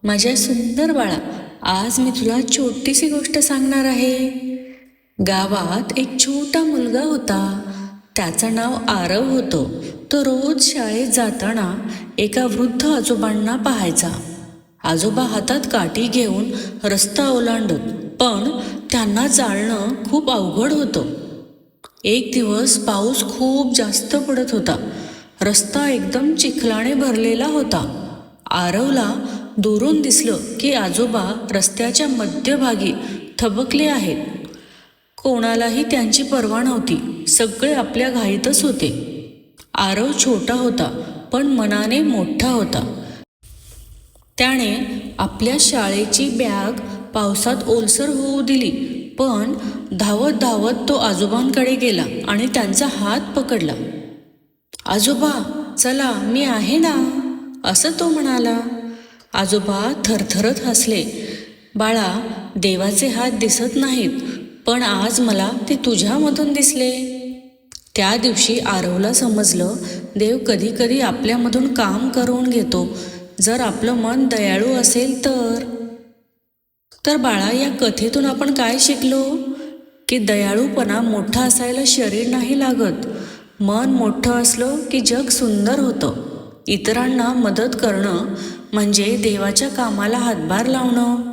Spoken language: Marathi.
माझ्या सुंदर बाळा, आज मी तुला छोटीशी गोष्ट सांगणार आहे. गावात एक छोटा मुलगा होता. त्याचं नाव आरव होतं. तो रोज शाळेत जाताना एका वृद्ध आजोबांना पाहायचा. आजोबा हातात काठी घेऊन रस्ता ओलांडत, पण त्यांना चालणं खूप अवघड होतं. एक दिवस पाऊस खूप जास्त पडत होता. रस्ता एकदम चिखलाने भरलेला होता. आरवला दुरून दिसलं की आजोबा रस्त्याच्या मध्यभागी थबकले आहेत. कोणालाही त्यांची पर्वा नव्हती. सगळे आपल्या घाईतच होते. आरव छोटा होता, पण मनाने मोठा होता. त्याने आपल्या शाळेची बॅग पावसात ओलसर होऊ दिली, पण धावत धावत तो आजोबांकडे गेला आणि त्यांचा हात पकडला. आजोबा, चला, मी आहे ना, असं तो म्हणाला. आजोबा थरथरत हसले. बाळा, देवाचे हात दिसत नाहीत, पण आज मला ते तुझ्यामधून दिसले. त्या दिवशी आरवला समजलं, देव कधी कधी आपल्यामधून काम करून घेतो, जर आपलं मन दयाळू असेल तर बाळा, या कथेतून आपण काय शिकलो? की दयाळूपणा मोठा असायला शरीर नाही लागत. मन मोठं असलं की जग सुंदर होतं. इतरांना मदत करणं म्हणजे देवाच्या कामाला हातभार लावणं.